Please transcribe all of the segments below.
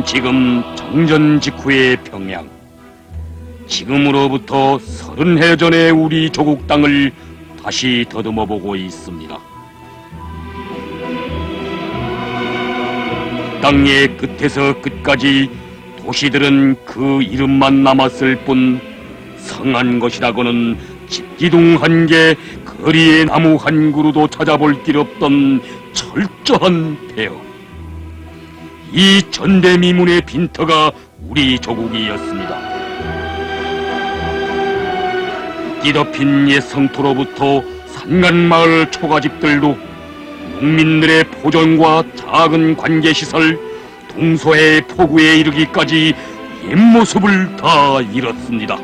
때는 지금 정전 직후의 평양. 지금으로부터 30해 전의 우리 조국 땅을 다시 더듬어 보고 있습니다. 땅의 끝에서 끝까지 도시들은 그 이름만 남았을 뿐 성한 것이라고는 집기둥 한 개, 거리의 나무 한 그루도 찾아볼 길 없던 철저한 폐허. 이 전대미문의 빈터가 우리 조국이었습니다. 끼덮인 옛 성토로부터 산간마을 초가집들도 농민들의 포전과 작은 관계시설, 동서의 포구에 이르기까지 옛 모습을 다 잃었습니다.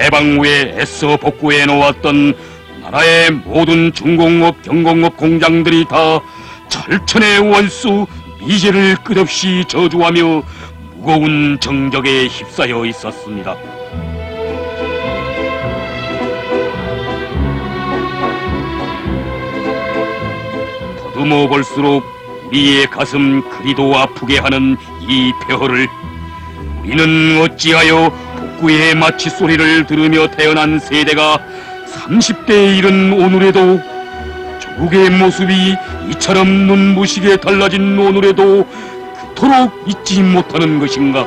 해방 후에 애써 복구해 놓았던 나라의 모든 중공업, 경공업 공장들이 다 철천의 원수 미제를 끝없이 저주하며 무거운 정적에 휩싸여 있었습니다. 더듬어 볼수록 우리의 가슴 그리도 아프게 하는 이 폐허를 우리는 어찌하여 복구의 마치 소리를 들으며 태어난 세대가 30대에 이른 오늘에도 조국의 모습이 이처럼 눈부시게 달라진 오늘에도 그토록 잊지 못하는 것인가?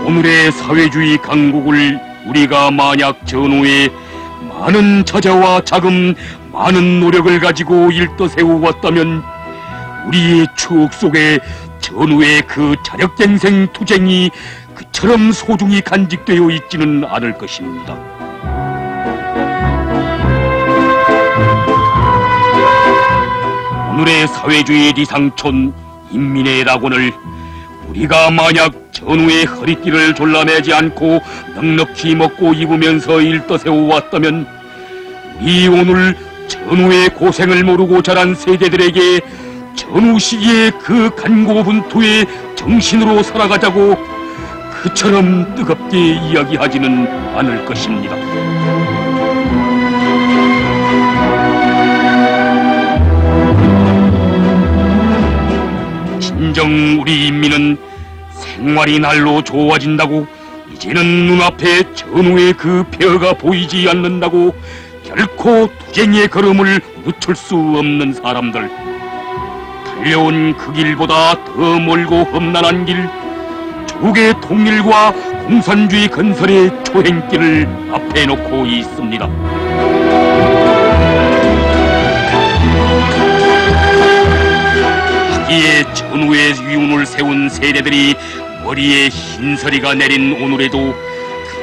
오늘의 사회주의 강국을 우리가 만약 전후에 많은 자재와 자금, 많은 노력을 가지고 일떠세워왔다면 우리의 추억 속에 전후의 그 자력갱생 투쟁이 그처럼 소중히 간직되어 있지는 않을 것입니다. 오늘의 사회주의 리상촌 인민의 낙원을 우리가 만약 전후의 허리띠를 졸라매지 않고 넉넉히 먹고 입으면서 일떠세워왔다면 우리 오늘 전후의 고생을 모르고 자란 세대들에게 전후 시기의 그 간고분투의 정신으로 살아가자고 그처럼 뜨겁게 이야기하지는 않을 것입니다. 진정 우리 인민은 생활이 날로 좋아진다고 이제는 눈앞에 전후의 그 폐허가 보이지 않는다고 결코 투쟁의 걸음을 늦출 수 없는 사람들, 달려온 그 길보다 더 멀고 험난한 길, 조국의 통일과 공산주의 건설의 초행길을 앞에 놓고 있습니다. 하기에 전후의 위운을 세운 세대들이 머리에 흰서리가 내린 오늘에도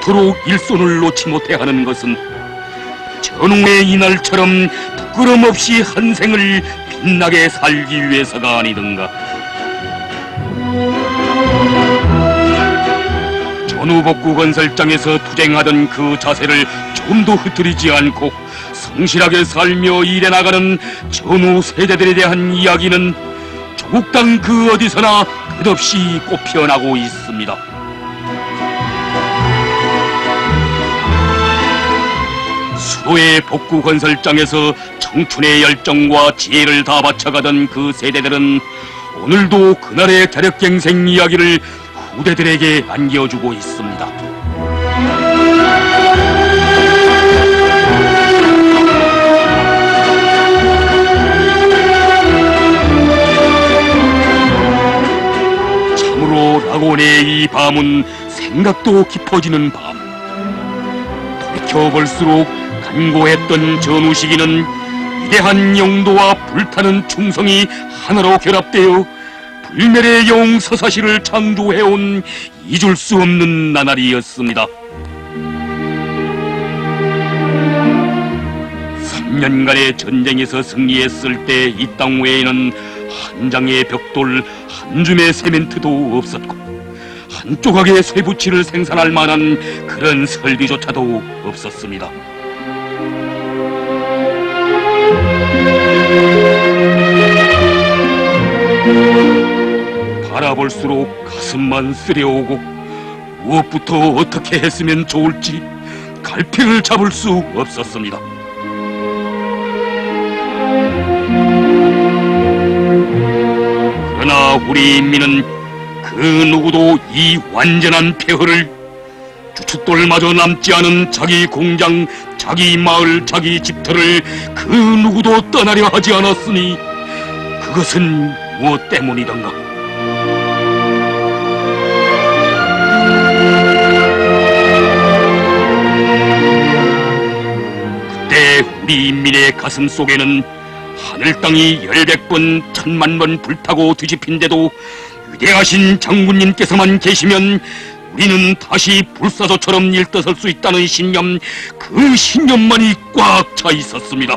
그토록 일손을 놓지 못해 하는 것은 전후의 이날처럼 부끄럼 없이 한 생을 빛나게 살기 위해서가 아니던가. 전후복구 건설장에서 투쟁하던 그 자세를 조금도 흐트리지 않고 성실하게 살며 일해나가는 전후 세대들에 대한 이야기는 조국 땅 그 어디서나 끝없이 꽃피어나고 있습니다. 수도의 복구 건설장에서 청춘의 열정과 지혜를 다 바쳐가던 그 세대들은 오늘도 그날의 자력갱생 이야기를 후대들에게 안겨주고 있습니다. 참으로 낙원의 이 밤은 생각도 깊어지는 밤. 돌이켜볼수록 간고했던 전후 시기는 위대한 영도와 불타는 충성이 하나로 결합되어 불멸의 영웅 서사시를 창조해온 잊을 수 없는 나날이었습니다. 3년간의 전쟁에서 승리했을 때 이 땅 외에는 한 장의 벽돌, 한 줌의 세멘트도 없었고 한 조각의 쇠붙이를 생산할 만한 그런 설비조차도 없었습니다. 바라볼수록 가슴만 쓰려오고 무엇부터 어떻게 했으면 좋을지 갈피를 잡을 수 없었습니다. 그러나 우리 인민은 그 누구도 이 완전한 폐허를 주춧돌마저 남지 않은 자기 공장, 자기 마을, 자기 집터를 그 누구도 떠나려 하지 않았으니 그것은 무엇 때문이던가? 그때 우리 인민의 가슴 속에는 하늘 땅이 1000번, 1000만 불타고 뒤집힌데도 위대하신 장군님께서만 계시면 우리는 다시 불사조처럼 일떠설 수 있다는 신념, 그 신념만이 꽉 차 있었습니다.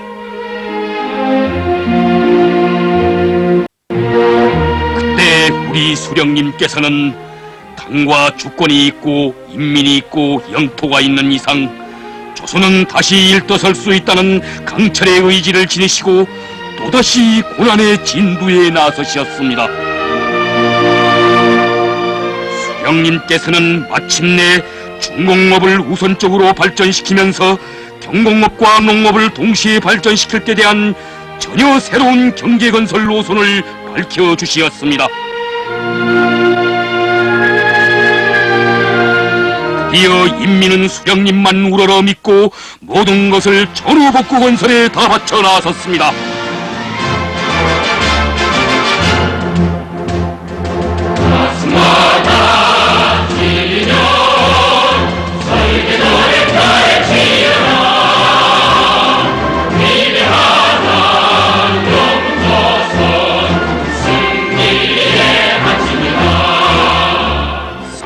그때 우리 수령님께서는 당과 주권이 있고 인민이 있고 영토가 있는 이상 조선은 다시 일떠설 수 있다는 강철의 의지를 지니시고 또다시 고난의 진두에 나서셨습니다. 수령님께서는 마침내 중공업을 우선적으로 발전시키면서 경공업과 농업을 동시에 발전시킬 때 대한 전혀 새로운 경제건설 노선을 밝혀주시었습니다. 드디어 인민은 수령님만 우러러 믿고 모든 것을 전후복구 건설에 다 바쳐 나섰습니다.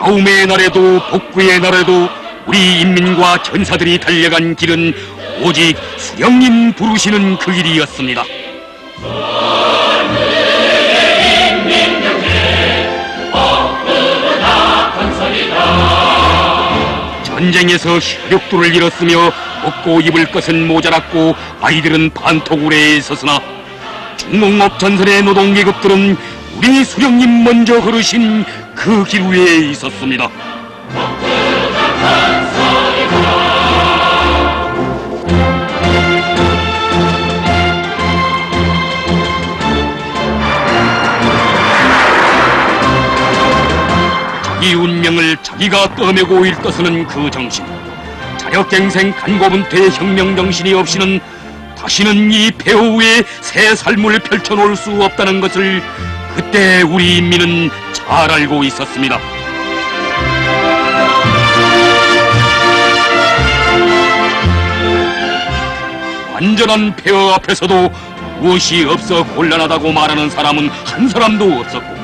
싸움의 날에도 복구의 날에도 우리 인민과 전사들이 달려간 길은 오직 수령님 부르시는 그 길이었습니다. 전쟁에서 혈육도를 잃었으며 먹고 입을 것은 모자랐고 아이들은 반토굴에 있었으나 중공업 전선의 노동계급들은 우리 수령님 먼저 걸으신 그 길 위에 있었습니다. 자기 운명을 자기가 떠내고 일떠서는 그 정신, 자력갱생 간고분투의 혁명정신이 없이는 다시는 이 폐허 위에 새 삶을 펼쳐놓을 수 없다는 것을 그때 우리 인민은 잘 알고 있었습니다. 완전한 폐허 앞에서도 무엇이 없어 곤란하다고 말하는 사람은 한 사람도 없었고,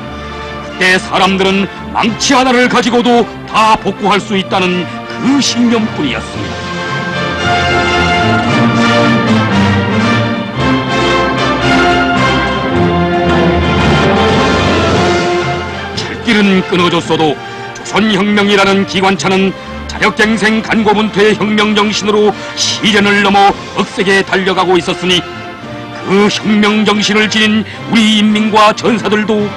그때 사람들은 망치 하나를 가지고도 다 복구할 수 있다는 그 신념뿐이었습니다. 길은 끊어졌어도 조선혁명이라는 기관차는 자력갱생 간고분투의 혁명정신으로 시련을 넘어 억세게 달려가고 있었으니 그 혁명정신을 지닌 우리 인민과 전사들도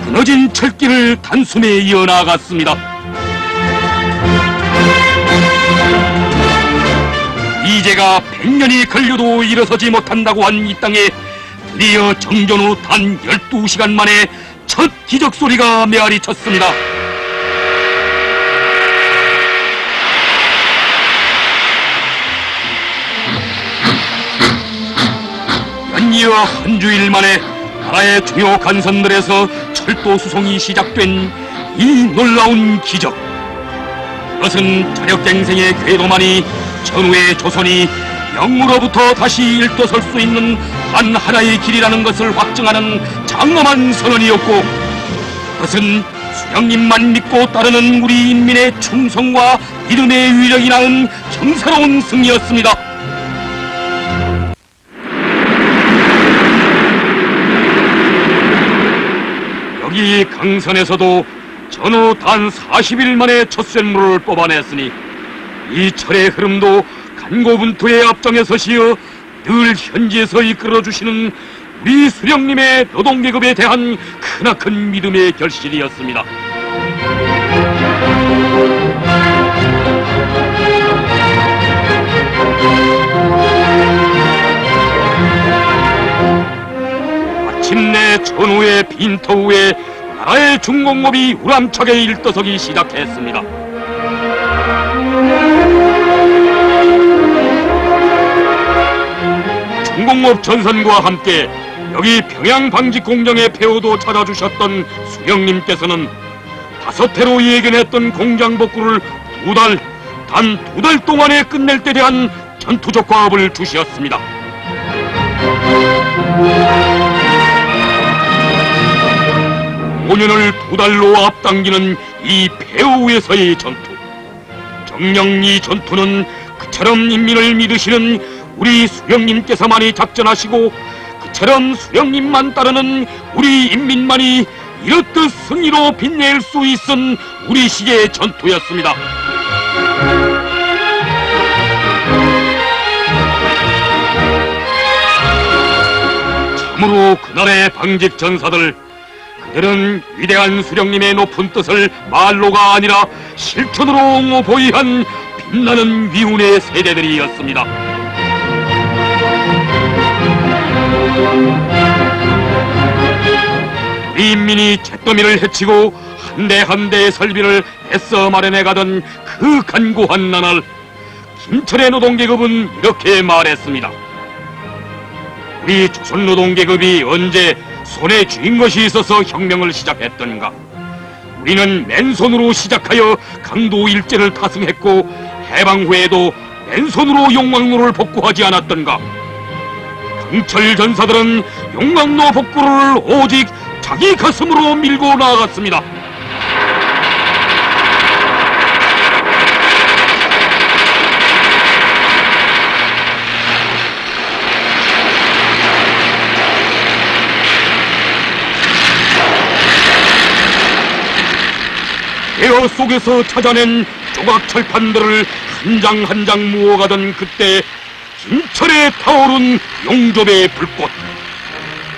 끊어진 철길을 단숨에 이어나갔습니다. 이제가 100년이 걸려도 일어서지 못한다고 한 이 땅에 드디어 정전 후 단 12시간 만에 첫 기적 소리가 메아리 쳤습니다. 연이어 한 주일 만에 나라의 주요 간선들에서 철도 수송이 시작된 이 놀라운 기적. 그것은 자력갱생의 궤도만이 전후의 조선이 영으로부터 다시 일떠설 수 있는 단 하나의 길이라는 것을 확증하는 장엄한 선언이었고, 그것은 수령님만 믿고 따르는 우리 인민의 충성과 믿음의 위력이 낳은 경사로운 승리였습니다. 여기 강선에서도 전후 단 40일 만에 첫 쇳물을 뽑아냈으니 이 철의 흐름도 간고분투의 앞장에 서시어 늘 현지에서 이끌어주시는 우리 수령님의 노동계급에 대한 크나큰 믿음의 결실이었습니다. 마침내 전후의 빈터후에 나라의 중공업이 우람차게 일떠서기 시작했습니다. 중공업 전선과 함께 여기 평양방직공장의 폐허도 찾아주셨던 수령님께서는 5회로 예견했던 공장 복구를 단 두 달 동안에 끝낼 때 대한 전투적 과업을 주시었습니다. (5년을 2달로) 앞당기는 이 폐허에서의 전투. 정녕 이 전투는 그처럼 인민을 믿으시는 우리 수령님께서만이 작전하시고 그처럼 수령님만 따르는 우리 인민만이 이렇듯 승리로 빛낼 수 있은 우리 시대의 전투였습니다. 참으로 그날의 방직 전사들, 그들은 위대한 수령님의 높은 뜻을 말로가 아니라 실천으로 옹호보이한 빛나는 위운의 세대들이었습니다. 우리 인민이 잿더미를 헤치고 한 대 한 대의 설비를 애써 마련해가던 그 간고한 나날, 김철의 노동계급은 이렇게 말했습니다. 우리 조선노동계급이 언제 손에 쥔 것이 있어서 혁명을 시작했던가? 우리는 맨손으로 시작하여 강도 일제를 타승했고 해방 후에도 맨손으로 용왕로를 복구하지 않았던가? 강철 전사들은 용왕로 복구를 오직 자기 가슴으로 밀고 나아갔습니다. 폐허 속에서 찾아낸 조각 철판들을 한 장 한 장 모아가던 그때 김철에 타오른 용접의 불꽃,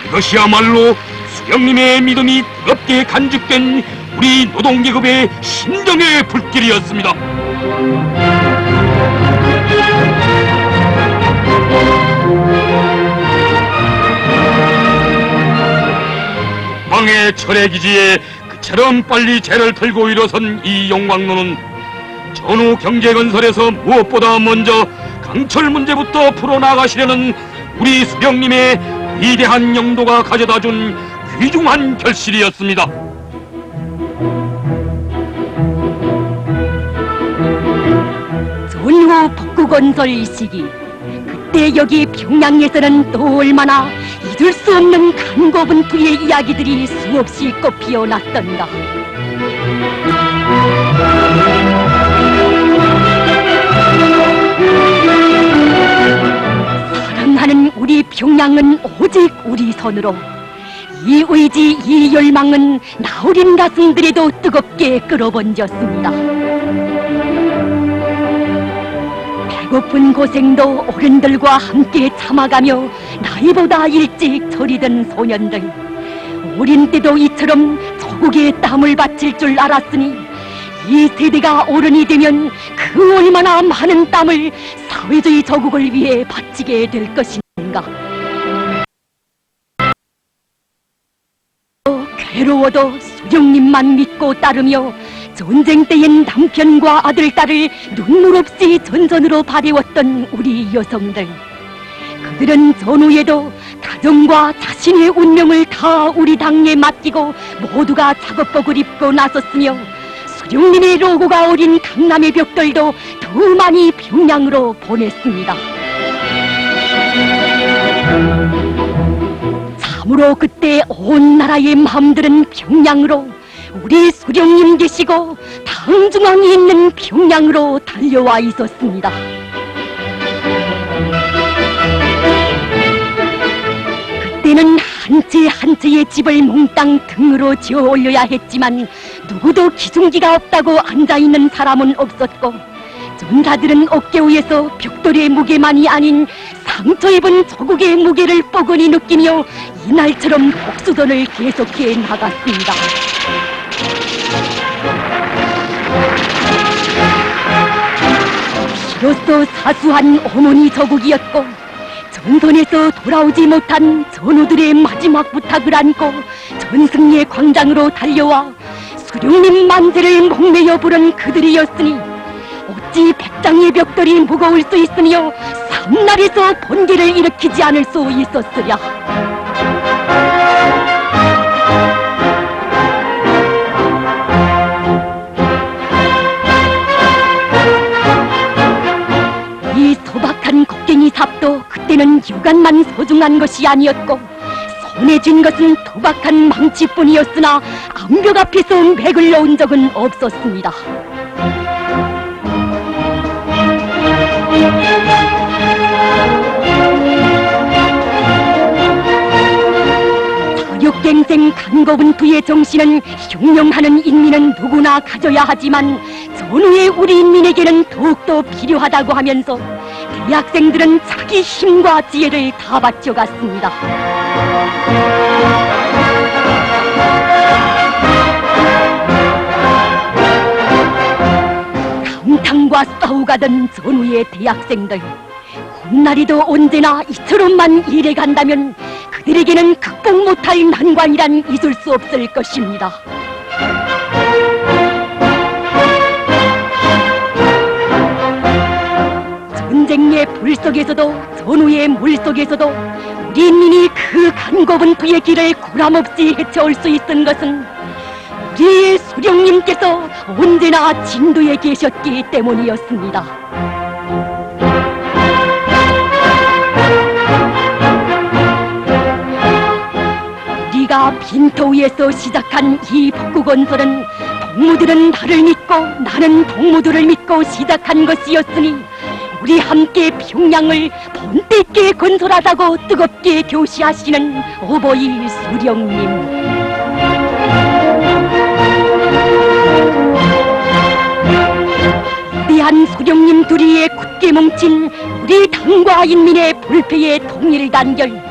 이것이야말로 수령님의 믿음이 뜨겁게 간직된 우리 노동계급의 심정의 불길이었습니다. 망의 철회기지에 그처럼 빨리 재를 털고 일어선 이 용왕로는 전후 경제건설에서 무엇보다 먼저 강철 문제부터 풀어나가시려는 우리 수령님의 위대한 영도가 가져다준 귀중한 결실이었습니다. 전후 복구건설 시기, 그때 여기 평양에서는 또 얼마나 잊을 수 없는 간고분투의 이야기들이 수없이 꽃피어났던가. 사랑하는 우리 평양은 오직 우리 손으로, 이 의지, 이 열망은 나어린 가슴들에도 뜨겁게 끌어번졌습니다. 배고픈 고생도 어른들과 함께 참아가며 나이보다 일찍 저리던 소년들, 어린 때도 이처럼 조국의 땀을 바칠 줄 알았으니 이 세대가 어른이 되면 그 얼마나 많은 땀을 사회주의 조국을 위해 바치게 될 것인가. 괴로워도 수령님만 믿고 따르며 전쟁 때엔 남편과 아들, 딸을 눈물 없이 전선으로 발해왔던 우리 여성들, 그들은 전후에도 가정과 자신의 운명을 다 우리 당에 맡기고 모두가 작업복을 입고 나섰으며 수령님의 로고가 어린 강남의 벽돌도 더 많이 평양으로 보냈습니다. 참으로 그때 온 나라의 마음들은 평양으로, 우리 수령님 계시고 당중앙이 있는 평양으로 달려와 있었습니다. 그때는 한 채 한 채의 집을 몽땅 등으로 지어 올려야 했지만 누구도 기중기가 없다고 앉아있는 사람은 없었고, 전사들은 어깨 위에서 벽돌의 무게만이 아닌 상처 입은 조국의 무게를 뻐근히 느끼며 이날처럼 복수전을 계속해 나갔습니다. 비로소 사수한 어머니 저국이었고 전선에서 돌아오지 못한 전우들의 마지막 부탁을 안고 전승리의 광장으로 달려와 수령님 만세를 목매어 부른 그들이었으니 어찌 백장의 벽돌이 무거울 수 있으며 삼날에서 번개를 일으키지 않을 수 있었으랴. 이 소박한 곡괭이 삽도 그때는 유관만 소중한 것이 아니었고 손에 쥔 것은 도박한 망치뿐이었으나 암벽 앞에서 맥을 놓은 적은 없었습니다. 사력갱생 간거분투의 정신은 흉명하는 인민은 누구나 가져야 하지만 전후의 우리 인민에게는 더욱더 필요하다고 하면서 대학생들은 자기 힘과 지혜를 다 바쳐갔습니다. 감탕과 싸우가던 전후의 대학생들, 훗날이도 언제나 이처럼만 일해간다면 그들에게는 극복 못할 난관이란 있을 수 없을 것입니다. 전쟁의 불 속에서도 전후의 물 속에서도 우리 인민이 그 간거분투의 길을 구람없이 헤쳐올 수 있은 것은 우리의 수령님께서 언제나 진도에 계셨기 때문이었습니다. 우리가 빈터위에서 시작한 이 북구건설은 동무들은 나를 믿고 나는 동무들을 믿고 시작한 것이었으니 우리 함께 평양을 본때 있게 건설하자고 뜨겁게 교시하시는 어버이 수령님. 위대한 수령님 둘이의 굳게 뭉친 우리 당과 인민의 불패의 통일 단결,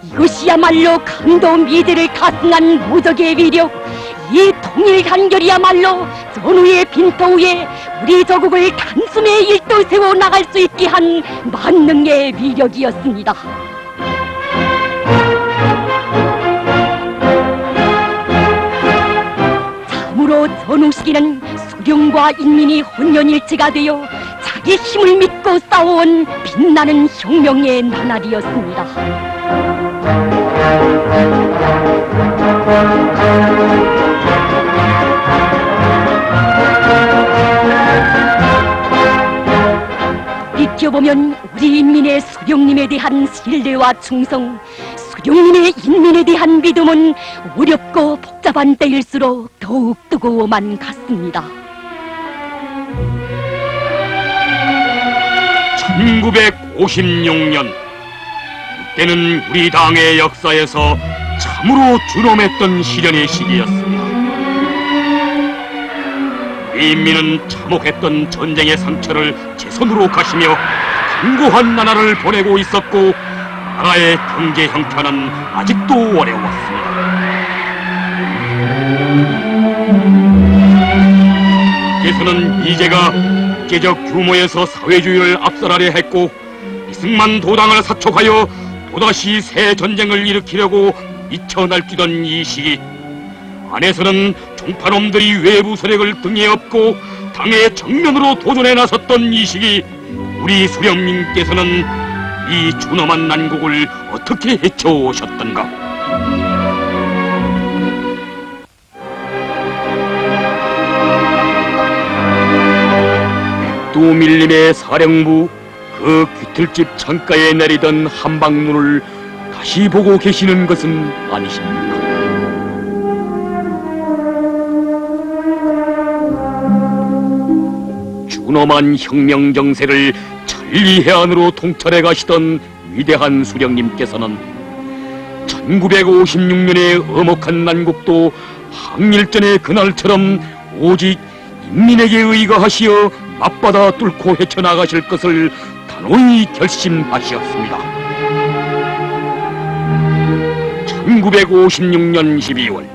이것이야말로 강도 미대를 가승한 무적의 위력, 이 통일 단결이야말로 전후의 빈터 위에 우리 조국을 단숨에 일도 세워 나갈 수 있게 한 만능의 위력이었습니다. 참으로 전후 시기는 수령과 인민이 혼연일체가 되어 자기 힘을 믿고 싸워온 빛나는 혁명의 나날이었습니다. 비켜보면 우리 인민의 수령님에 대한 신뢰와 충성, 수령님의 인민에 대한 믿음은 어렵고 복잡한 때일수록 더욱 뜨거워만 갔습니다. 1956년, 그때는 우리 당의 역사에서 참으로 준엄했던 시련의 시기였습니다. 우리 인민은 참혹했던 전쟁의 상처를 제 손으로 가시며 견고한 나라를 보내고 있었고 나라의 경제 형편은 아직도 어려웠습니다. 그래서는 이제가 국제적 규모에서 사회주의를 압살하려 했고 이승만 도당을 사촉하여 또다시 새 전쟁을 일으키려고 미쳐 날뛰던 이 시기, 안에서는 종파놈들이 외부 세력을 등에 업고 당의 정면으로 도전에 나섰던 이 시기, 우리 수령님께서는 이 준엄한 난국을 어떻게 헤쳐오셨던가? 백두밀림의 사령부 그 귀틀집 창가에 내리던 한방눈을 다시 보고 계시는 것은 아니십니까? 준엄한 혁명 정세를 천리해안으로 통찰해 가시던 위대한 수령님께서는 1956년의 엄혹한 난국도 항일전의 그날처럼 오직 인민에게 의거하시어 맞받아 뚫고 헤쳐나가실 것을 단호히 결심하시었습니다. 1956년 12월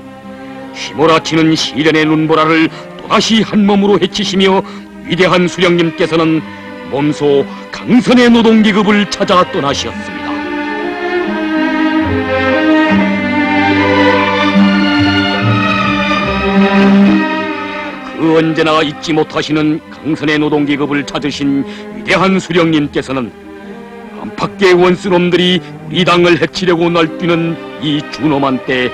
휘몰아치는 시련의 눈보라를 또다시 한몸으로 헤치시며 위대한 수령님께서는 몸소 강선의 노동계급을 찾아 떠나셨습니다. 그 언제나 잊지 못하시는 강선의 노동계급을 찾으신 위대한 수령님께서는 안팎의 원수놈들이 우리 당을 해치려고 날뛰는 이 준엄한 때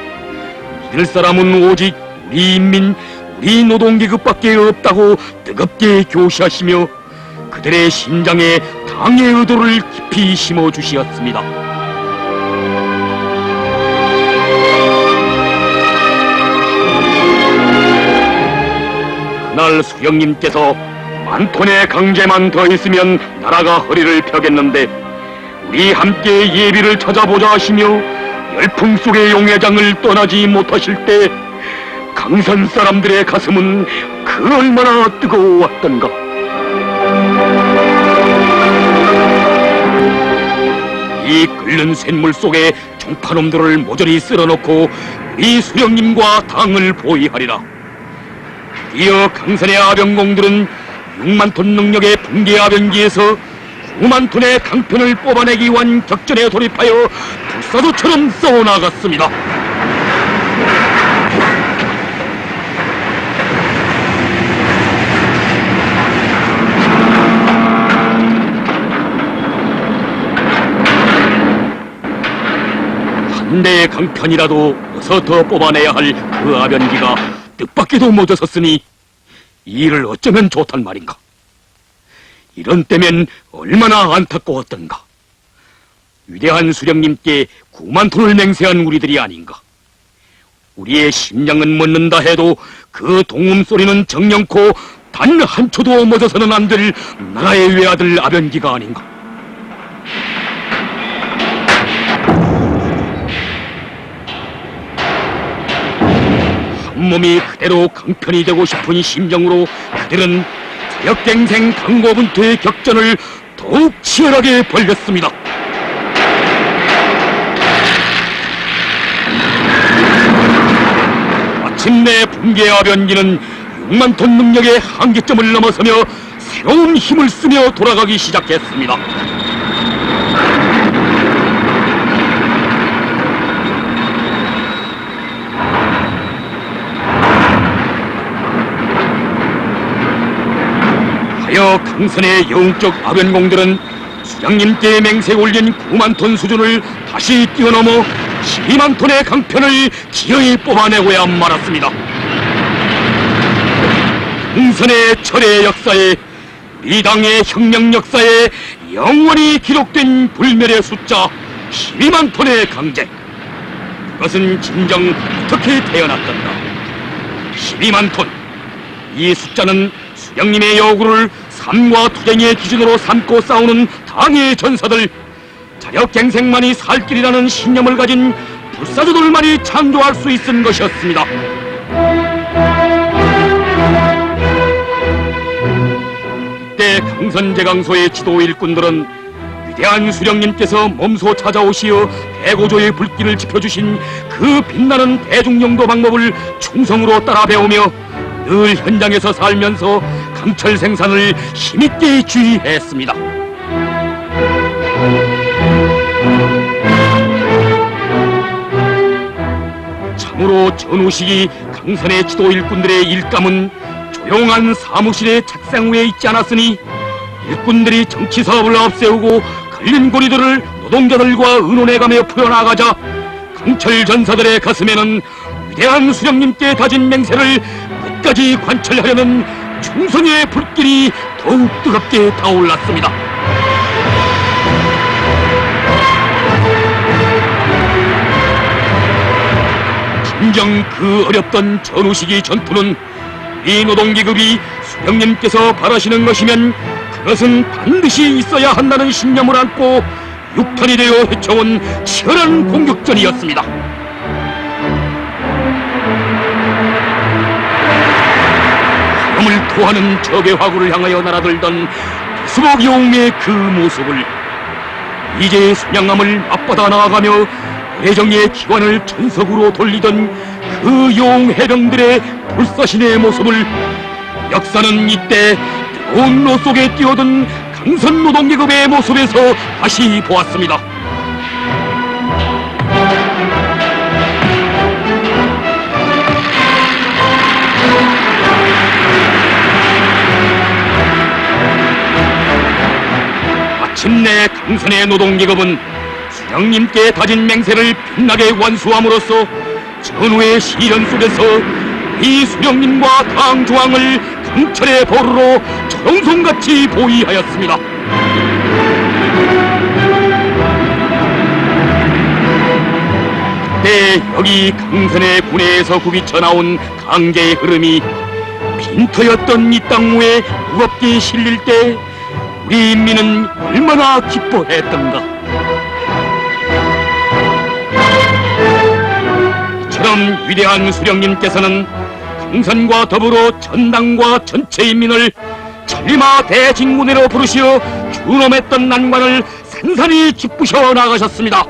믿을 사람은 오직 우리 인민, 우리 노동계급밖에 없다고 뜨겁게 교시하시며 그들의 심장에 당의 의도를 깊이 심어주시었습니다. 그날 수령님께서 1000톤의 강제만 더 있으면 나라가 허리를 펴겠는데 우리 함께 예비를 찾아보자 하시며 열풍 속의 용회장을 떠나지 못하실 때 강산 사람들의 가슴은 그 얼마나 뜨거웠던가. 이 끓는 쇳물 속에 종파놈들을 모조리 쓸어놓고 우리 수령님과 당을 보위하리라. 이어 강산의 아병공들은 6만 톤 능력의 붕괴 아병기에서 9만 톤의 강편을 뽑아내기 위한 격전에 돌입하여 불사조처럼 써나갔습니다. 한 대의 강편이라도 어서 더 뽑아내야 할 그 아변기가 뜻밖에도 멎어섰으니 이 일을 어쩌면 좋단 말인가. 이런 때면 얼마나 안타까웠던가. 위대한 수령님께 9만 톤을 맹세한 우리들이 아닌가. 우리의 심장은 멎는다 해도 그 동음 소리는 정령코 단 한 초도 멎어서는 안 될 나라의 외아들 아변기가 아닌가. 한 몸이 그대로 강편이 되고 싶은 심정으로 그들은 자역갱생 강고분투의 격전을 더욱 치열하게 벌였습니다. 마침내 붕괴아변기는 6만 톤 능력의 한계점을 넘어서며 새로운 힘을 쓰며 돌아가기 시작했습니다. 하여 강선의 영적 아변공들은 수장님께 맹세 올린 9만 톤 수준을 다시 뛰어넘어 12만 톤의 강편을 기어이 뽑아내고야 말았습니다. 강선의 철의 역사에, 우리 당의 혁명 역사에 영원히 기록된 불멸의 숫자 12만 톤의 강제. 그것은 진정 어떻게 태어났던가. 12만 톤. 이 숫자는 수령님의 요구를 삶과 투쟁의 기준으로 삼고 싸우는 당의 전사들, 자력갱생만이 살 길이라는 신념을 가진 불사조들만이 창조할 수 있은 것이었습니다. 이때 강선제강소의 지도 일꾼들은 위대한 수령님께서 몸소 찾아오시어 대고조의 불길을 지펴주신 그 빛나는 대중영도 방법을 충성으로 따라 배우며 늘 현장에서 살면서 강철 생산을 힘있게 주의했습니다. 참으로 전우식이 강선의 지도 일꾼들의 일감은 조용한 사무실의 책상 위에 있지 않았으니 일꾼들이 정치 사업을 앞세우고 걸린 고리들을 노동자들과 의논해가며 풀어나가자 강철 전사들의 가슴에는 위대한 수령님께 다진 맹세를 끝까지 관철하려는 충성의 불길이 더욱 뜨겁게 타올랐습니다. 진정 그 어렵던 전우시기 전투는 이 노동계급이 수령님께서 바라시는 것이면 그것은 반드시 있어야 한다는 신념을 안고 육탄이 되어 헤쳐온 치열한 공격전이었습니다. 화염을 토하는 적의 화구를 향하여 날아들던 수복 용의 그 모습을 이제 순양함을 앞바다 나아가며 대정의 기관을 전석으로 돌리던 그 용해병들의 불사신의 모습을 역사는 이때 뜨거운 로 속에 뛰어든 강선 노동계급의 모습에서 다시 보았습니다. 마침내 강선의 노동계급은 수령님께 다진 맹세를 빛나게 완수함으로써 전후의 시련 속에서 이 수령님과 당조왕을 강철의 보루로 초롱성같이 보위하였습니다. 그때 여기 강선의 군에서 굽이쳐 나온 강계의 흐름이 빈터였던 이 땅 위에 무겁게 실릴 때 우리 인민은 얼마나 기뻐했던가. 이처럼 위대한 수령님께서는 강선과 더불어 전당과 전체 인민을 천리마 대진군회로 부르시어 준엄했던 난관을 산산히 짚부셔 나가셨습니다.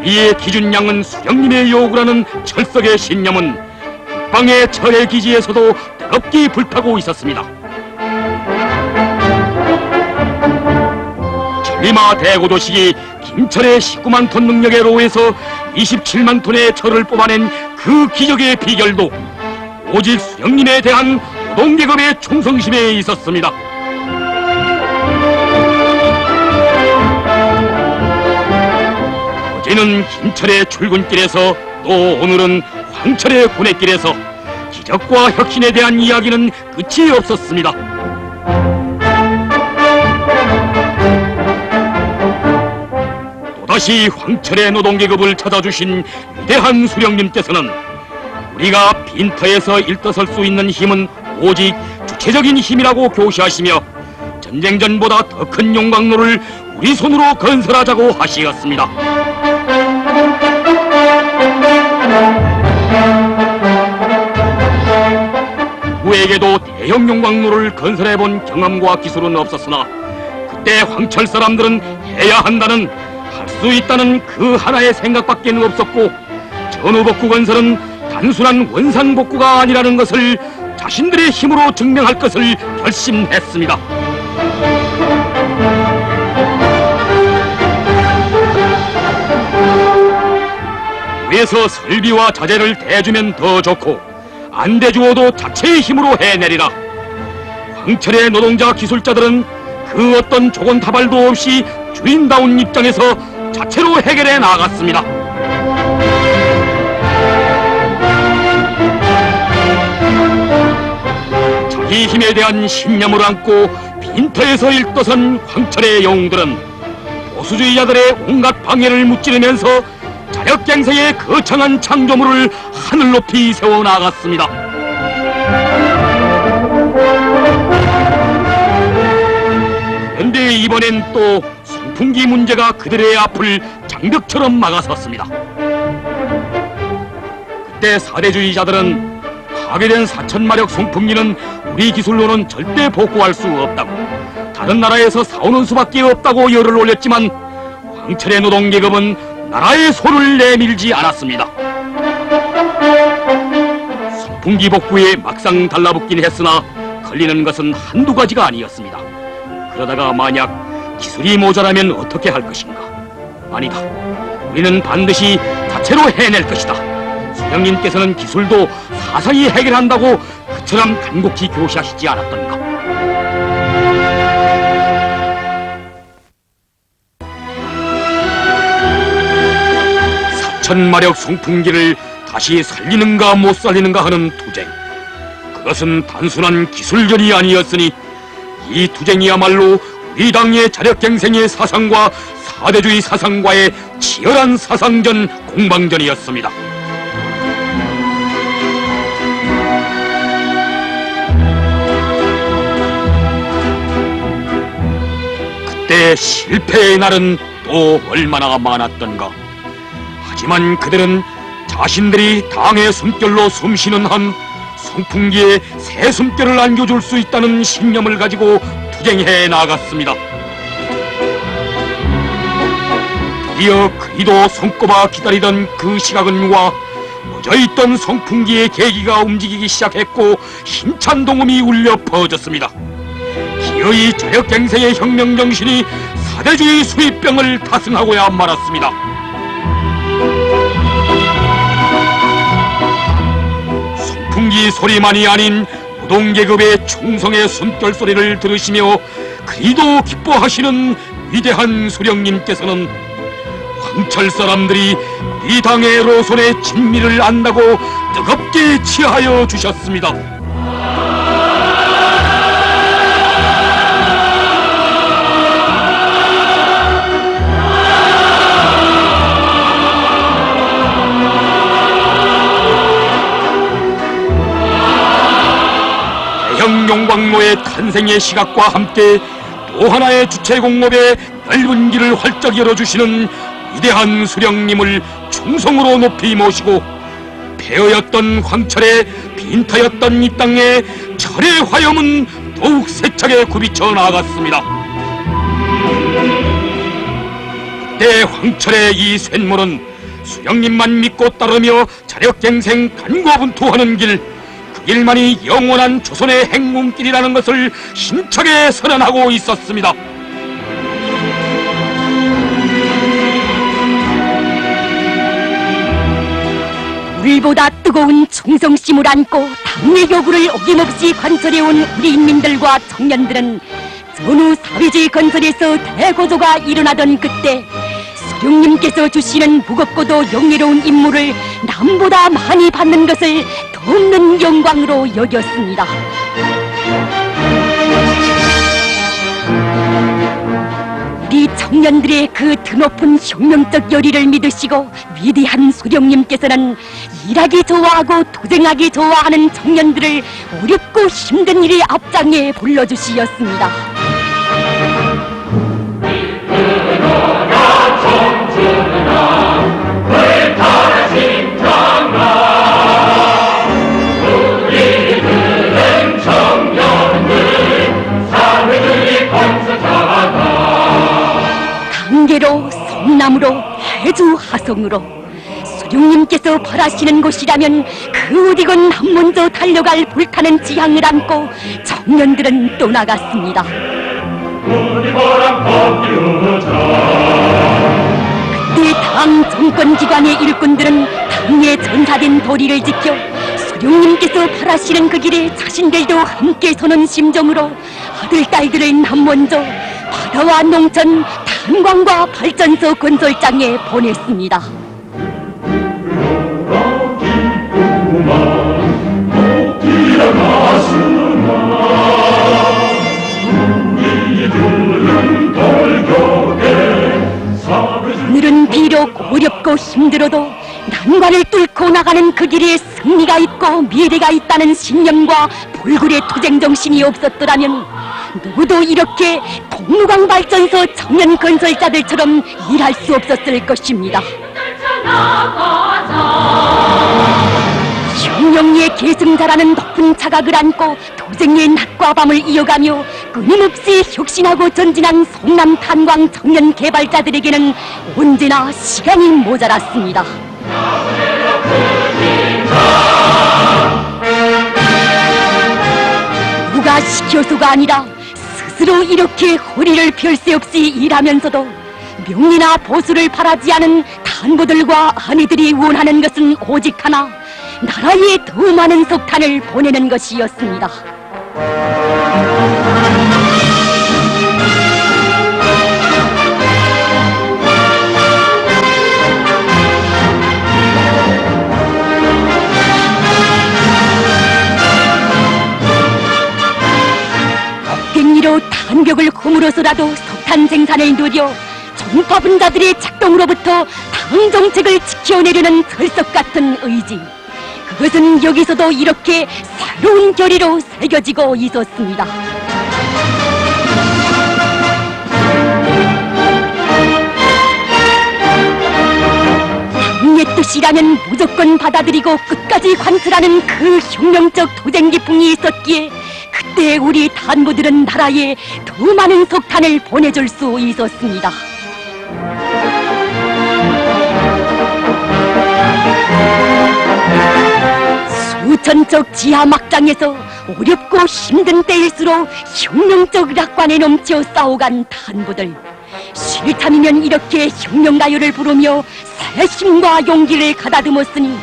이에 기준양은 수령님의 요구라는 철석의 신념은 국방의 철의 기지에서도 뜨겁게 불타고 있었습니다. 천리마 대고도식이 김철의 19만 톤 능력의 로에서 27만 톤의 철을 뽑아낸 그 기적의 비결도 오직 수령님에 대한 노동계급의 충성심에 있었습니다. 어제는 김철의 출근길에서 또 오늘은 황철의 군의길에서 기적과 혁신에 대한 이야기는 끝이 없었습니다. 또다시 황철의 노동계급을 찾아주신 위대한 수령님께서는 우리가 빈터에서 일떠설 수 있는 힘은 오직 주체적인 힘이라고 교시하시며 전쟁 전보다 더 큰 용광로를 우리 손으로 건설하자고 하시었습니다. 누구에게도 대형 용광로를 건설해본 경험과 기술은 없었으나 그때 황철 사람들은 해야 한다는, 할 수 있다는 그 하나의 생각밖에 없었고 전후복구 건설은 단순한 원상복구가 아니라는 것을 자신들의 힘으로 증명할 것을 결심했습니다. 위에서 설비와 자재를 대주면 더 좋고 안 대주어도 자체의 힘으로 해내리라. 황철의 노동자 기술자들은 그 어떤 조곤타발도 없이 주인다운 입장에서 자체로 해결해 나갔습니다. 자기 힘에 대한 신념을 안고 빈터에서 일떠선 황철의 영웅들은 보수주의자들의 온갖 방해를 무찌르면서 자력갱생의 거창한 창조물을 하늘 높이 세워나갔습니다. 그런데 이번엔 또 선풍기 문제가 그들의 앞을 장벽처럼 막아섰습니다. 그때 사대주의자들은 파괴된 4000마력 송풍기는 우리 기술로는 절대 복구할 수 없다고, 다른 나라에서 사오는 수밖에 없다고 열을 올렸지만 황철의 노동계급은 나라의 손을 내밀지 않았습니다. 선풍기 복구에 막상 달라붙긴 했으나 걸리는 것은 한두 가지가 아니었습니다. 그러다가 만약 기술이 모자라면 어떻게 할 것인가? 아니다. 우리는 반드시 자체로 해낼 것이다. 수령님께서는 기술도 사상이 해결한다고 그처럼 간곡히 교시하시지 않았던가? 천마력 송풍기를 다시 살리는가 못 살리는가 하는 투쟁. 그것은 단순한 기술전이 아니었으니 이 투쟁이야말로 우리 당의 자력갱생의 사상과 사대주의 사상과의 치열한 사상전 공방전이었습니다. 그때 실패의 날은 또 얼마나 많았던가. 하지만 그들은 자신들이 당의 숨결로 숨쉬는 한 송풍기에 새 숨결을 안겨줄 수 있다는 신념을 가지고 투쟁해 나갔습니다. 드디어 그리도 손꼽아 기다리던 그 시각은 와 멎어있던 선풍기의 계기가 움직이기 시작했고 힘찬 동음이 울려 퍼졌습니다. 기어이 저력갱생의 혁명정신이 사대주의 수입병을 타승하고야 말았습니다. 선풍기 소리만이 아닌 노동계급의 충성의 숨결 소리를 들으시며 그리도 기뻐하시는 위대한 수령님께서는 황철 사람들이 이 당의 로손의 진미를 안다고 뜨겁게 치하여 주셨습니다. 대형 용광로의 탄생의 시각과 함께 또 하나의 주체 공업의 넓은 길을 활짝 열어주시는 위대한 수령님을 충성으로 높이 모시고 폐허였던 황철에 빈터였던 이 땅에 철의 화염은 더욱 세차게 굽이쳐 나아갔습니다. 그때 황철의 이 쇳물은 수령님만 믿고 따르며 자력갱생 간고분투하는 길, 그 길만이 영원한 조선의 행운길이라는 것을 힘차게 선언하고 있었습니다. 불보다 뜨거운 충성심을 안고 당의 요구를 어김없이 관철해온 우리 인민들과 청년들은 전후 사회주의 건설에서 대고조가 일어나던 그때 수령님께서 주시는 무겁고도 영예로운 임무를 남보다 많이 받는 것을 더없는 영광으로 여겼습니다. 우리 청년들의 그 드높은 혁명적 열의를 믿으시고 위대한 수령님께서는 일하기 좋아하고 도생하기 좋아하는 청년들을 어렵고 힘든 일의 앞장에 불러주시었습니다. 강계로 성남으로 해주 하성으로 수령님께서 바라시는 곳이라면 그 어디건 한 먼저 달려갈 불타는 지향을 안고 청년들은 떠나갔습니다. 그때 당 정권기관의 일꾼들은 당의 전사된 도리를 지켜 수령님께서 바라시는 그 길에 자신들도 함께 서는 심정으로 아들 딸들을 한 먼저 바다와 농촌 탄광과 발전소 건설장에 보냈습니다. 오늘은 비록 어렵고 힘들어도 난관을 뚫고 나가는 그 길에 승리가 있고 미래가 있다는 신념과 불굴의 투쟁 정신이 없었더라면 누구도 이렇게 동무강 발전소 청년 건설자들처럼 일할 수 없었을 것입니다. 혁명의 계승자라는 높은 자각을 안고 도쟁의 낮과 밤을 이어가며 끊임없이 혁신하고 전진한 성남 탄광 청년 개발자들에게는 언제나 시간이 모자랐습니다. 누가 시켜서가 아니라 스스로 이렇게 허리를 펼 새 없이 일하면서도 명예나 보수를 바라지 않은 탄부들과 아내들이 원하는 것은 오직 하나, 나라에 더 많은 석탄을 보내는 것이었습니다. 격갱이로 탄벽을 허물어서라도 석탄 생산을 누려 종파 분자들의 작동으로부터 당 정책을 지켜내려는 철석 같은 의지, 그것은 여기서도 이렇게 새로운 결의로 새겨지고 있었습니다. 당의 뜻이라면 무조건 받아들이고 끝까지 관철하는 그 혁명적 도쟁 기풍이 있었기에 그때 우리 탄부들은 나라에 더 많은 석탄을 보내줄 수 있었습니다. 신천적 지하 막장에서 어렵고 힘든 때일수록 혁명적 낙관에 넘쳐 싸워간 탄부들, 실탐이면 이렇게 혁명가요를 부르며 새힘과 용기를 가다듬었으니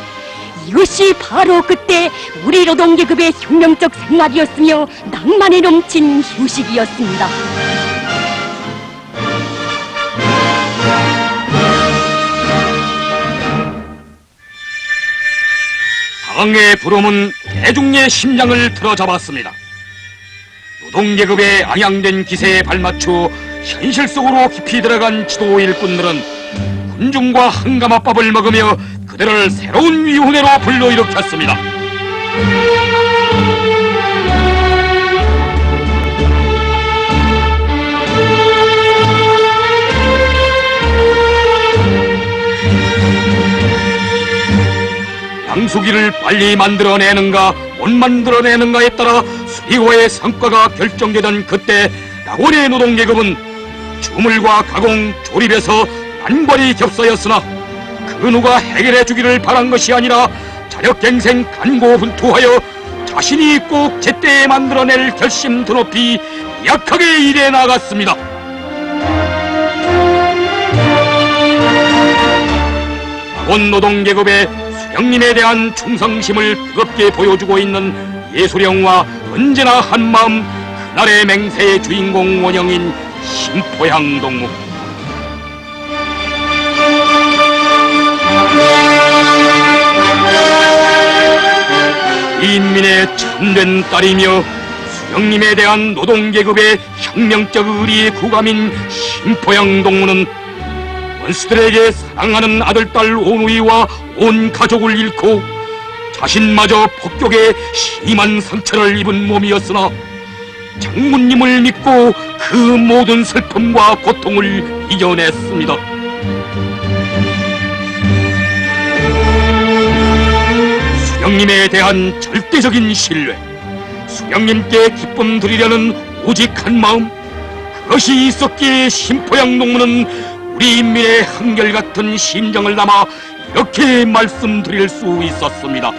이것이 바로 그때 우리 노동계급의 혁명적 생활이었으며 낭만에 넘친 휴식이었습니다. 당의 부름은 대중의 심장을 틀어잡았습니다. 노동계급의 ang양된 기세에 발맞추어 현실 속으로 깊이 들어간 지도 일꾼들은 군중과 한가마밥을 먹으며 그들을 새로운 위훈회로 불러일으켰습니다. 양수기를 빨리 만들어내는가 못 만들어내는가에 따라 수리고의 성과가 결정되던 그때 낙원의 노동계급은 주물과 가공, 조립에서 난관이 겹사였으나 그 누가 해결해주기를 바란 것이 아니라 자력갱생 간고분투하여 자신이 꼭 제때에 만들어낼 결심 드높이 약하게 일해 나갔습니다. 낙원 노동계급의 수령님에 대한 충성심을 뜨겁게 보여주고 있는 예수령과 언제나 한마음 그날의 맹세의 주인공 원형인 심포양 동무. 인민의 참된 딸이며 수령님에 대한 노동계급의 혁명적 의리의 구감인 심포양 동무는 원수들에게 사랑하는 아들딸 오누이와 온 가족을 잃고 자신마저 폭격에 심한 상처를 입은 몸이었으나 장군님을 믿고 그 모든 슬픔과 고통을 이겨냈습니다. 수령님에 대한 절대적인 신뢰, 수령님께 기쁨 드리려는 오직 한 마음, 그것이 있었기에 심포양 동무는 우리 인민의 한결같은 심정을 담아 이렇게 말씀드릴 수 있었습니다.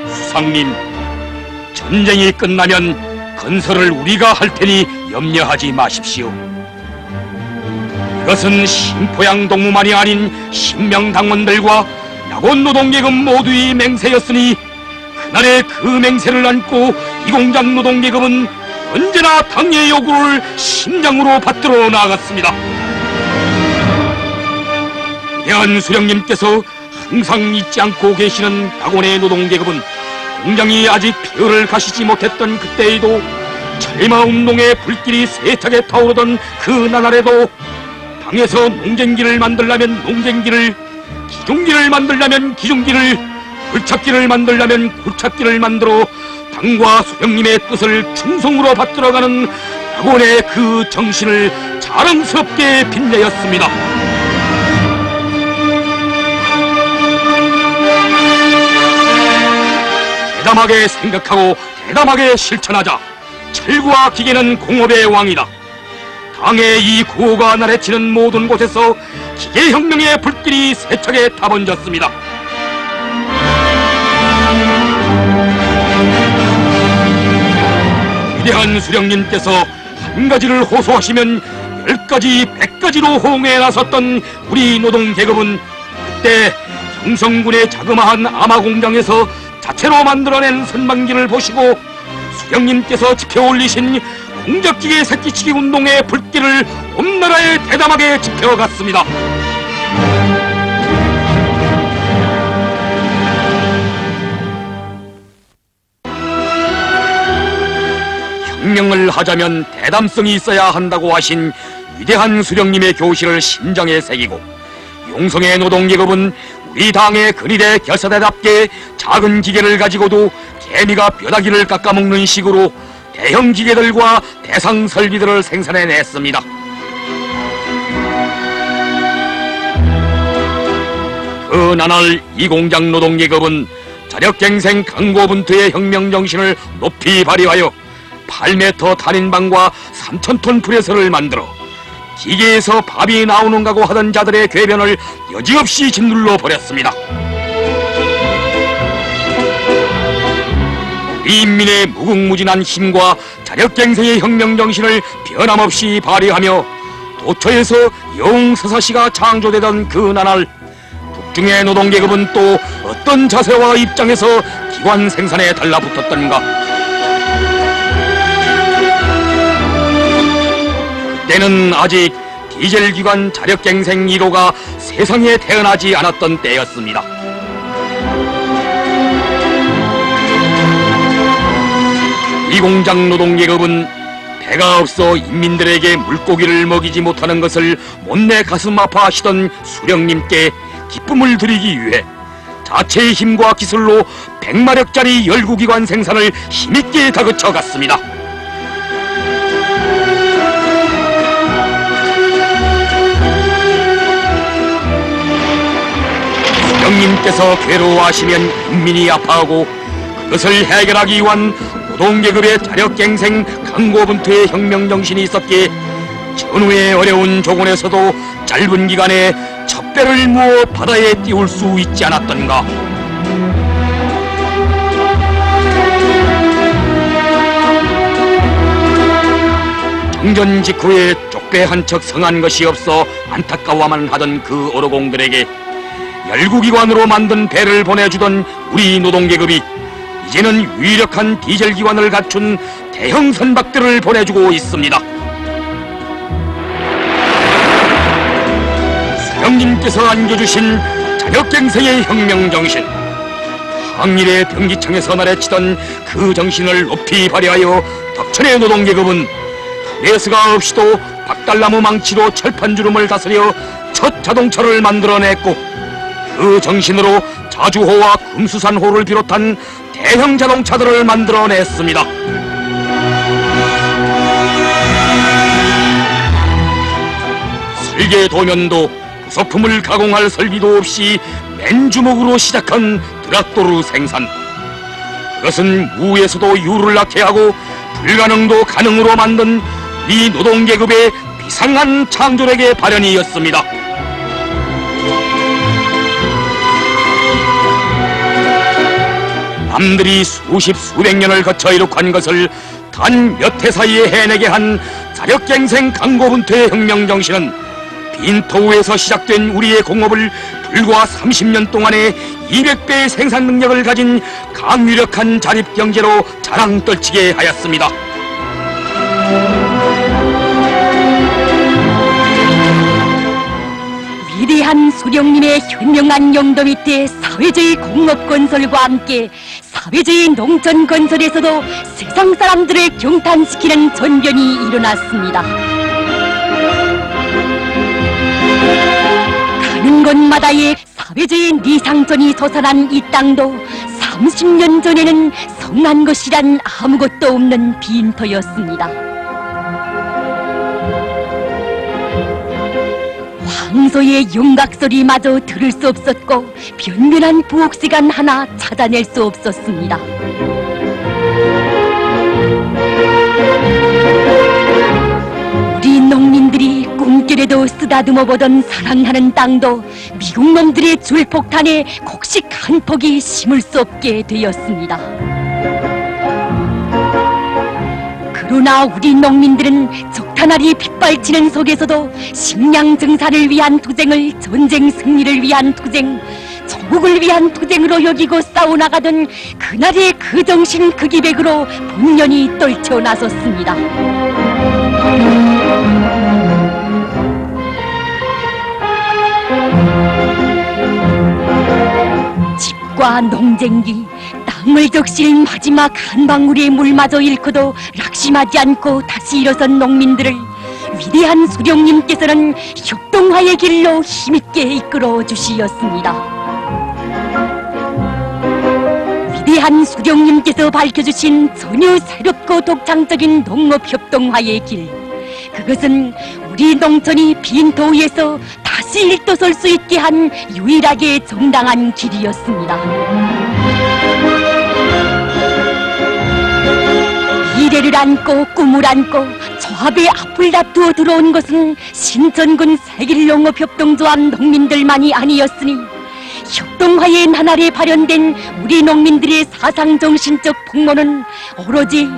수상님, 전쟁이 끝나면 건설을 우리가 할 테니 염려하지 마십시오. 이것은 심포양 동무만이 아닌 신명당원들과 낙원노동계급 모두의 맹세였으니 그날의 그 맹세를 안고 이 공장 노동계급은 언제나 당의 요구를 심장으로 받들어 나갔습니다. 위대한 수령님께서 항상 잊지 않고 계시는 낙원의 노동계급은 공장이 아직 폐허를 가시지 못했던 그때에도 철마운동의 불길이 세차게 타오르던 그 나날에도 당에서 농쟁기를 만들려면 농쟁기를, 기중기를 만들려면 기중기를, 굴착기를 만들려면 굴착기를 만들어 당과 수령님의 뜻을 충성으로 받들어가는 낙원의 그 정신을 자랑스럽게 빛내었습니다. 대담하게 생각하고 대담하게 실천하자. 철과 기계는 공업의 왕이다. 당의 이 구호가 나래치는 모든 곳에서 기계혁명의 불길이 세차게 타번졌습니다. 위대한 수령님께서 한 가지를 호소하시면 10가지, 100가지로 호응에 나섰던 우리 노동계급은 그때 경성군의 자그마한 아마공장에서 자체로 만들어낸 선반기를 보시고 수령님께서 지펴올리신 공작기계 새끼치기 운동의 불길을 온 나라에 대담하게 지켜갔습니다. 혁명을 하자면 대담성이 있어야 한다고 하신 위대한 수령님의 교실을 심장에 새기고 용성의 노동계급은 우리 당의 근위대 결사대답게 작은 기계를 가지고도 개미가 뼈다귀를 깎아먹는 식으로 대형 기계들과 대상 설비들을 생산해냈습니다. 그 나날 이 공장 노동계급은 자력갱생 강고분투의 혁명정신을 높이 발휘하여 8m 단인방과 3,000톤 프레서를 만들어 기계에서 밥이 나오는가고 하던 자들의 궤변을 여지없이 짓눌러 버렸습니다. 우리 인민의 무궁무진한 힘과 자력갱생의 혁명정신을 변함없이 발휘하며 도처에서 영서사시가 창조되던 그 나날, 북중의 노동계급은 또 어떤 자세와 입장에서 기관 생산에 달라붙었던가. 그때는 아직 디젤기관 자력갱생 1호가 세상에 태어나지 않았던 때였습니다. 이 공장 노동계급은 배가 없어 인민들에게 물고기를 먹이지 못하는 것을 못내 가슴 아파하시던 수령님께 기쁨을 드리기 위해 자체의 힘과 기술로 100마력짜리 열구기관 생산을 힘있게 다그쳐 갔습니다. 수령님께서 괴로워하시면 인민이 아파하고 그것을 해결하기 위한 노동계급의 자력갱생 강고분투의 혁명정신이 있었기에 전후의 어려운 조건에서도 짧은 기간에 첩배를 모아 바다에 띄울 수 있지 않았던가. 정전 직후에 쪽배 한 척 성한 것이 없어 안타까워만 하던 그 어로공들에게 열구기관으로 만든 배를 보내주던 우리 노동계급이 이제는 유력한 디젤기관을 갖춘 대형 선박들을 보내주고 있습니다. 수령님께서 안겨주신 자력갱생의 혁명정신, 항일의 병기창에서 나래치던 그 정신을 높이 발휘하여 덕천의 노동계급은 레스가 없이도 박달나무 망치로 철판주름을 다스려 첫 자동차를 만들어냈고, 그 정신으로 자주호와 금수산호를 비롯한 대형 자동차들을 만들어냈습니다. 설계 도면도 부속품을 가공할 설비도 없이 맨주먹으로 시작한 드락도르 생산. 그것은 무에서도 유를 낳게 하고 불가능도 가능으로 만든 우리 노동계급의 비상한 창조력의 발현이었습니다. 남들이 수십 수백 년을 거쳐 이룩한 것을 단 몇 해 사이에 해내게 한 자력갱생 강고분투의 혁명정신은 빈토우에서 시작된 우리의 공업을 불과 30년 동안에 200배의 생산 능력을 가진 강유력한 자립경제로 자랑 떨치게 하였습니다. 위대한 수령님의 현명한 용도 밑에 사회주의 공업건설과 함께 사회주의 농촌건설에서도 세상 사람들을 경탄시키는 전변이 일어났습니다. 가는 곳마다의 사회주의 니상전이 솟아난 이 땅도 30년 전에는 성난 것이란 아무것도 없는 빈터였습니다. 황소의 윤곽소리마저 들을 수 없었고 변변한 부엌시간 하나 찾아낼 수 없었습니다. 우리 농민들이 꿈결에도 쓰다듬어 보던 사랑하는 땅도 미국 놈들의 줄폭탄에 곡식 한 폭이 심을 수 없게 되었습니다. 그러나 우리 농민들은 적탄알이 빗발치는 속에서도 식량 증산을 위한 투쟁을 전쟁 승리를 위한 투쟁, 조국을 위한 투쟁으로 여기고 싸워나가던 그날의 그 정신 그 기백으로 본연이 떨쳐 나섰습니다. 집과 농쟁기, 땅을 적실 마지막 한 방울의 물마저 잃고도 낙심하지 않고 다시 일어선 농민들을 위대한 수령님께서는 협동화의 길로 힘있게 이끌어 주시었습니다. 위대한 수령님께서 밝혀주신 전혀 새롭고 독창적인 농업협동화의 길, 그것은 우리 농촌이 빈토우에서 다시 일도설 수 있게 한 유일하게 정당한 길이었습니다. 미래를 안고 꿈을 안고 조합의 앞을 다투어 들어온 것은 신천군 세길농업협동조합 농민들만이 아니었으니 협동화의 나날에 발현된 우리 농민들의 사상정신적 풍모는 오로지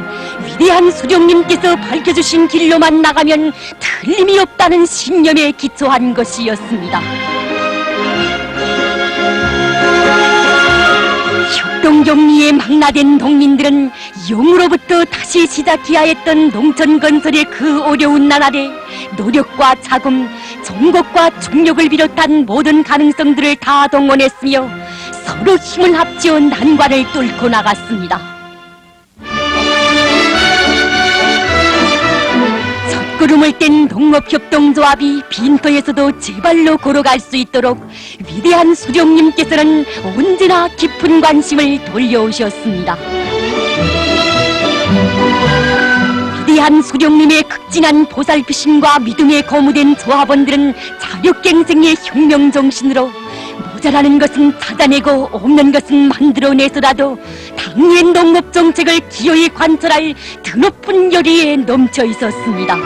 위대한 수령님께서 밝혀주신 길로만 나가면 틀림이 없다는 신념에 기초한 것이었습니다. 협동정리에 망라된 농민들은 영으로부터 다시 시작해야 했던 농촌 건설의 그 어려운 나날에 노력과 자금, 정곡과 중력을 비롯한 모든 가능성들을 다 동원했으며 서로 힘을 합쳐 난관을 뚫고 나갔습니다. 첫걸음을 뗀 농업협동조합이 빈터에서도 제발로 걸어갈 수 있도록 위대한 수령님께서는 언제나 깊은 관심을 돌려오셨습니다. 위대한 수령님의 극진한 보살피심과 믿음에 거무된 조합원들은 자력갱생의 혁명정신으로 모자라는 것은 찾아내고 없는 것은 만들어내서라도 당의 농업정책을 기어이 관철할 드높은 열의에 넘쳐 있었습니다.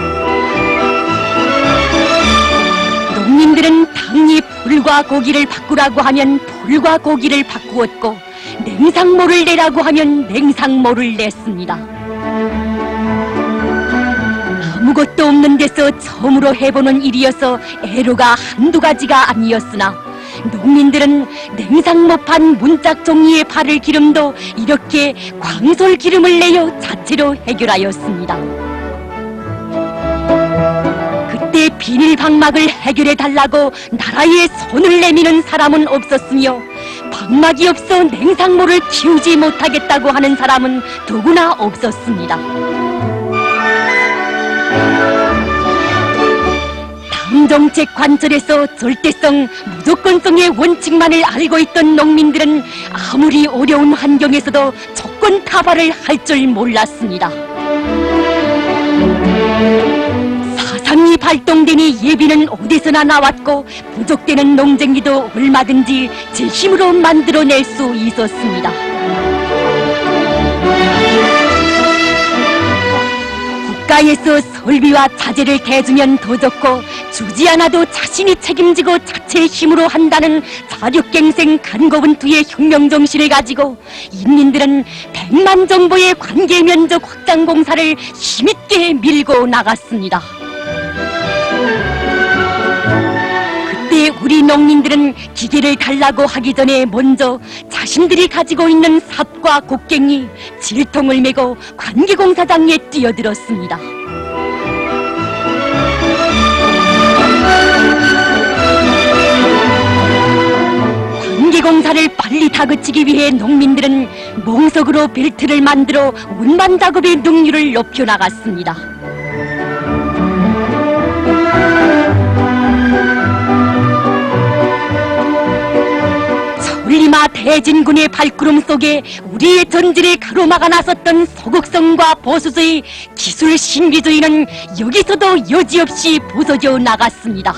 농민들은 당이 풀과 고기를 바꾸라고 하면 풀과 고기를 바꾸었고 냉상모를 내라고 하면 냉상모를 냈습니다. 아무것도 없는 데서 처음으로 해보는 일이어서 애로가 한두 가지가 아니었으나 농민들은 냉상모판 문짝 종이의 발을 기름도 이렇게 광솔 기름을 내어 자체로 해결하였습니다. 그때 비닐 방막을 해결해 달라고 나라에 손을 내미는 사람은 없었으며 방막이 없어 냉상모를 키우지 못하겠다고 하는 사람은 누구나 없었습니다. 당정책 관철에서 절대성, 무조건성의 원칙만을 알고 있던 농민들은 아무리 어려운 환경에서도 조건 타발을 할 줄 몰랐습니다. 사상이 발동되니 예비는 어디서나 나왔고 부족되는 농쟁이도 얼마든지 제 힘으로 만들어낼 수 있었습니다. 국가에서 설비와 자재를 대주면 더 좋고 주지 않아도 자신이 책임지고 자체의 힘으로 한다는 자력갱생 간고분투의 혁명정신을 가지고 인민들은 100만 정보의 관계 면적 확장 공사를 힘있게 밀고 나갔습니다. 그때 우리 농민들은 기계를 달라고 하기 전에 먼저 자신들이 가지고 있는 삽과 곡괭이, 질통을 메고 관계공사장에 뛰어들었습니다. 관계공사를 빨리 다그치기 위해 농민들은 몽석으로 벨트를 만들어 운반 작업의 능률을 높여 나갔습니다. 천리마 대진군의 발구름 속에 우리의 전진에 가로막아 나섰던 소극성과 보수주의, 기술 신비주의는 여기서도 여지없이 부서져 나갔습니다.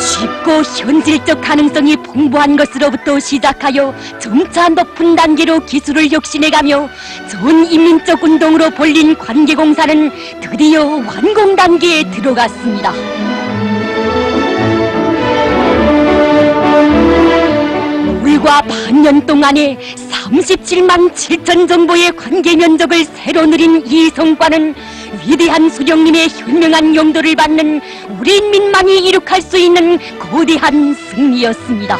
쉽고 현실적 가능성이 풍부한 것으로부터 시작하여 점차 높은 단계로 기술을 혁신해가며 전 인민적 운동으로 벌린 관계공사는 드디어 완공 단계에 들어갔습니다. 불과 반년 동안에 37만 7천 정도의 관계 면적을 새로 누린 이 성과는 위대한 수령님의 현명한 용도를 받는 우리 인민만이 이룩할 수 있는 거대한 승리였습니다.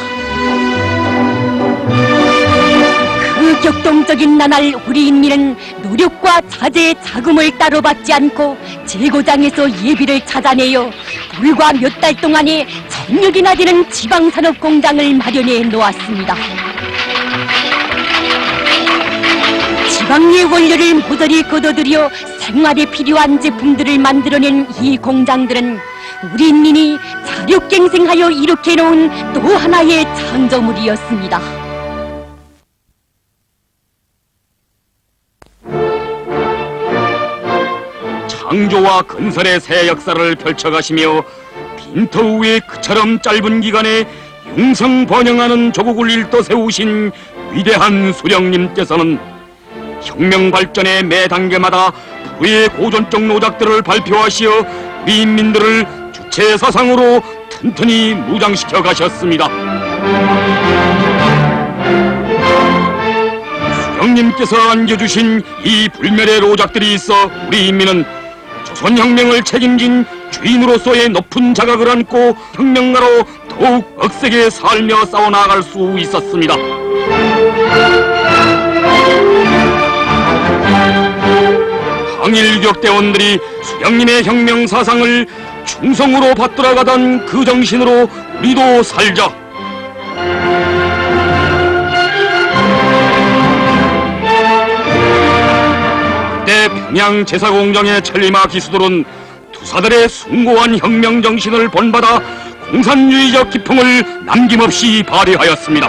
그 격동적인 나날 우리 인민은 노력과 자재의 자금을 따로 받지 않고 재고장에서 예비를 찾아내어 불과 몇 달 동안에 1000여개나 되는 지방산업 공장을 마련해 놓았습니다. 지방의 원료를 모조리 걷어들여 생활에 필요한 제품들을 만들어낸 이 공장들은 우리 인민이 자력갱생하여 일으켜놓은 또 하나의 창조물이었습니다. 창조와 건설의 새 역사를 펼쳐가시며 빈터 위에 그처럼 짧은 기간에 융성 번영하는 조국을 일떠 세우신 위대한 수령님께서는 혁명 발전의 매 단계마다 최고의 고전적 노작들을 발표하시어 우리 인민들을 주체 사상으로 튼튼히 무장시켜 가셨습니다. 수령님께서 안겨주신 이 불멸의 노작들이 있어 우리 인민은 조선혁명을 책임진 주인으로서의 높은 자각을 안고 혁명가로 더욱 억세게 살며 싸워나갈 수 있었습니다. 항일유격대원들이 수령님의 혁명 사상을 충성으로 받들어가던 그 정신으로 우리도 살자. 그때 평양 제사공장의 천리마 기수들은 투사들의 숭고한 혁명 정신을 본받아 공산주의적 기풍을 남김없이 발휘하였습니다.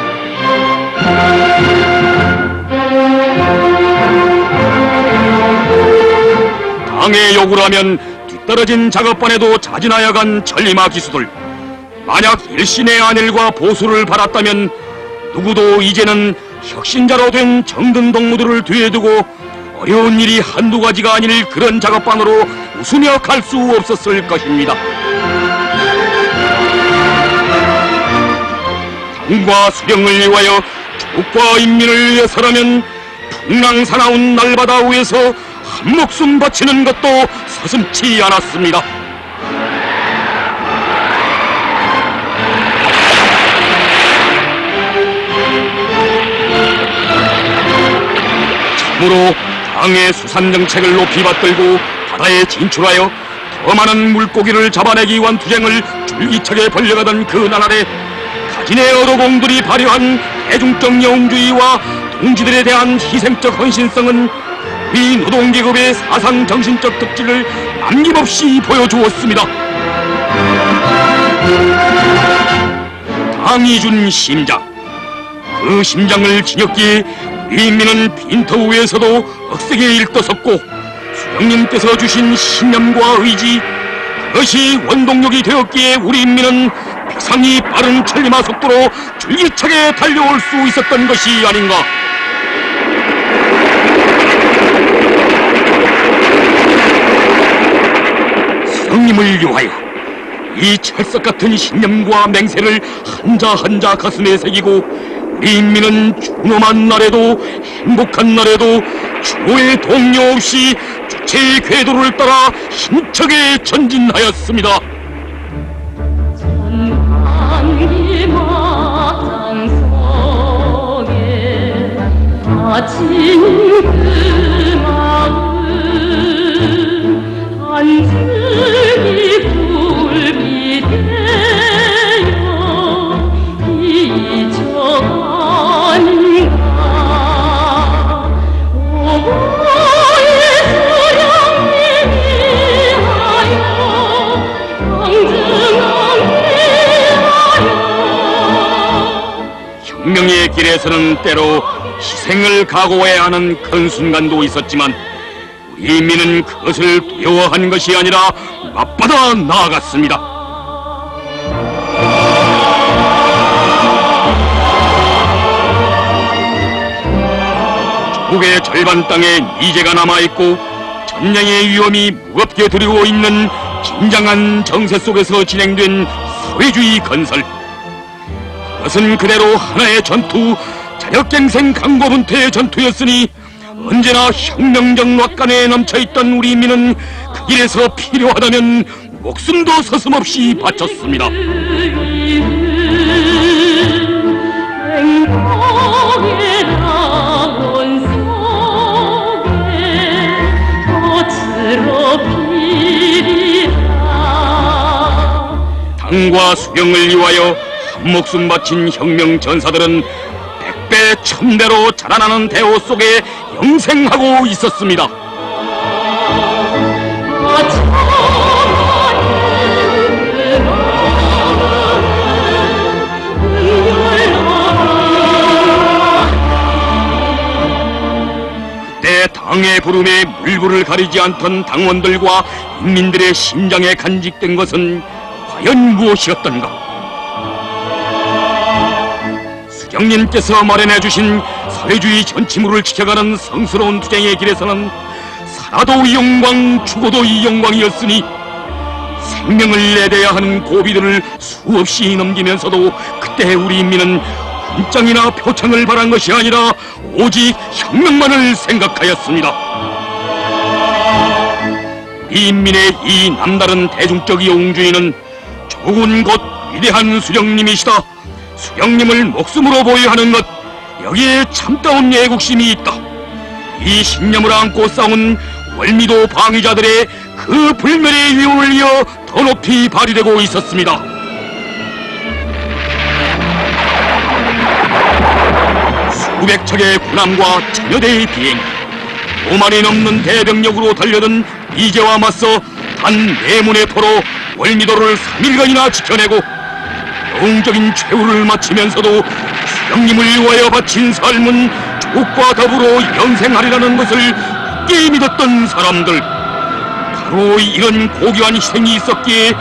당의 요구라면 뒤떨어진 작업반에도 자진하여 간 천리마 기수들. 만약 일신의 안일과 보수를 바랐다면 누구도 이제는 혁신자로 된 정든 동무들을 뒤에 두고 어려운 일이 한두 가지가 아닐 그런 작업반으로 웃으며 갈 수 없었을 것입니다. 당과 수령을 위하여 조국과 인민을 위해서라면 풍랑 사나운 날바다 위에서 한 목숨 바치는 것도 서슴지 않았습니다. 참으로 당의 수산정책을 높이 받들고 바다에 진출하여 더 많은 물고기를 잡아내기 위한 투쟁을 줄기차게 벌려가던 그 나날에 가진의 어로공들이 발휘한 대중적 영웅주의와 동지들에 대한 희생적 헌신성은 우리 노동계급의 사상 정신적 특질을 남김없이 보여주었습니다. 당이 준 심장, 그 심장을 지녔기에 우리 인민은 빈터 위에서도 억세게 일떠섰고 수령님께서 주신 신념과 의지, 그것이 원동력이 되었기에 우리 인민은 벽상이 빠른 천리마 속도로 줄기차게 달려올 수 있었던 것이 아닌가. 수령님을 위하여 이 철석 같은 신념과 맹세를 한자 한자 가슴에 새기고 우리 인민은 준엄한 날에도 행복한 날에도 추모의 동료 없이 주체의 궤도를 따라 힘차게 전진하였습니다. 전방기 막장 속에 다친 그 마음 한층이 굴비 되어 잊어가는가. 오고의 수령님이 하여 당증하게 하여. 혁명의 길에서는 때로 희생을 각오해야 하는 큰 순간도 있었지만 우리 인민은 그것을 두려워한 것이 아니라 맞받아 나아갔습니다. 조국의 절반 땅에 미제가 남아있고 전쟁의 위험이 무겁게 두리고 있는 긴장한 정세 속에서 진행된 사회주의 건설. 그것은 그대로 하나의 전투, 자력갱생 강고분투의 전투였으니 언제나 혁명적 락간에 넘쳐있던 우리 인민은 그 길에서 필요하다면 목숨도 서슴없이 바쳤습니다. 행복의 낙원 속에 꽃으로 피리라. 당과 수령을 위하여 한 목숨 바친 혁명 전사들은 백배 천배로 자라나는 대호 속에 영생하고 있었습니다. 그때 당의 부름에 물불을 가리지 않던 당원들과 인민들의 심장에 간직된 것은 과연 무엇이었던가? 수령님께서 마련해 주신 사회주의 전치물을 지켜가는 성스러운 투쟁의 길에서는 살아도 이 영광, 죽어도 이 영광이었으니 생명을 내대야 하는 고비들을 수없이 넘기면서도 그때 우리 인민은 훈장이나 표창을 바란 것이 아니라 오직 혁명만을 생각하였습니다. 우리 인민의 이 남다른 대중적 영웅주의는 조국은 곧 위대한 수령님이시다, 수령님을 목숨으로 보유하는 것, 여기에 참다운 애국심이 있다, 이 신념을 안고 싸운 월미도 방위자들의 그 불멸의 위용을 이어 더 높이 발휘되고 있었습니다. 수백 척의 군함과 천여대의 비행, 5만이 넘는 대병력으로 달려든 이제와 맞서 단 4문의 포로 월미도를 3일간이나 지켜내고 영웅적인 최후를 마치면서도 수령님을 위하여 바친 삶은 조국과 더불어 영생하리라는 것을 굳게 믿었던 사람들, 바로 이런 고귀한 희생이 있었기에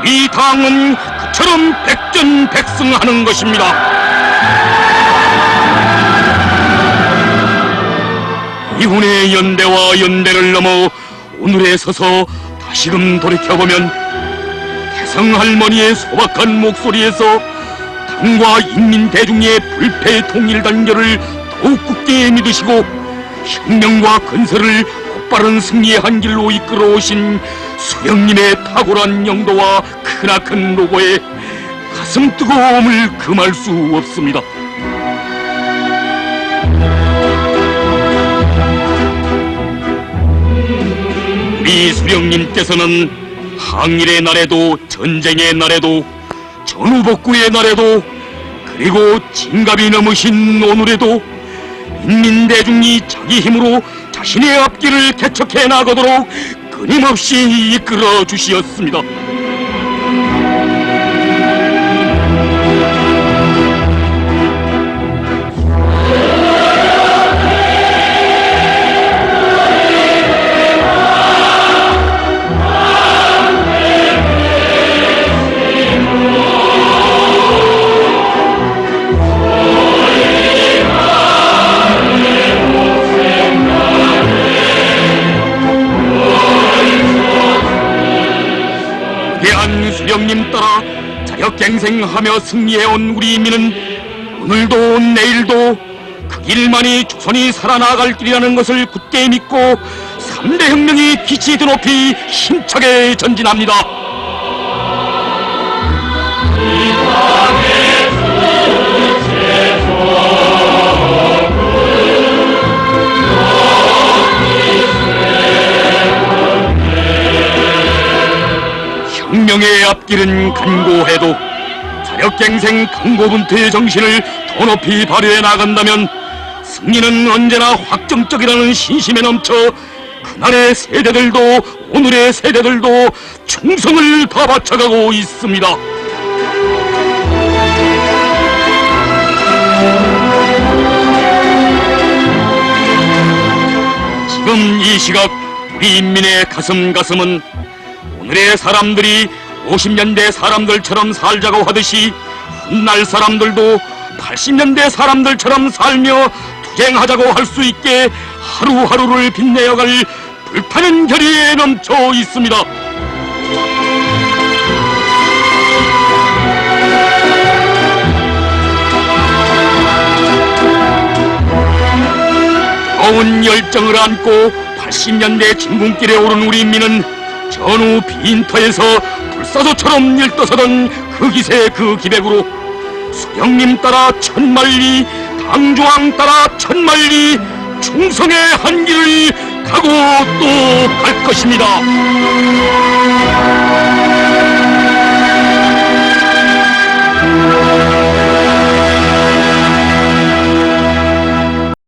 우리 당은 그처럼 백전백승하는 것입니다. 이훈의 연대와 연대를 넘어 오늘에 서서 다시금 돌이켜보면 태성할머니의 소박한 목소리에서 당과 인민대중의 불패 통일 단결을 더욱 굳게 믿으시고 혁명과 건설을 곧바른 승리의 한 길로 이끌어오신 수령님의 탁월한 영도와 크나큰 노고에 가슴 뜨거움을 금할 수 없습니다. 우리 수령님께서는 항일의 날에도 전쟁의 날에도 전후복구의 날에도 그리고 진갑이 넘으신 오늘에도 인민대중이 자기 힘으로 자신의 앞길을 개척해 나가도록 끊임없이 이끌어 주시었습니다. 수령님 따라 자력갱생하며 승리해온 우리 인민은 오늘도 내일도 그 길만이 조선이 살아나갈 길이라는 것을 굳게 믿고 3대 혁명이 빛이 드높이 힘차게 전진합니다. 혁명의 앞길은 간고해도 자력갱생 강고분투의 정신을 더 높이 발휘해 나간다면 승리는 언제나 확정적이라는 신심에 넘쳐 그날의 세대들도 오늘의 세대들도 충성을 다 바쳐가고 있습니다. 지금 이 시각 우리 인민의 가슴은 오늘의 사람들이 50년대 사람들처럼 살자고 하듯이 훗날 사람들도 80년대 사람들처럼 살며 투쟁하자고 할 수 있게 하루하루를 빛내어갈 불타는 결의에 넘쳐 있습니다. 뜨거운 열정을 안고 80년대 진군길에 오른 우리 인민은 전후 빈터에서 불사조처럼 일떠서던 그 기세 그 기백으로 수령님 따라 천만리, 당조왕 따라 천만리 충성의 한 길을 가고 또 갈 것입니다.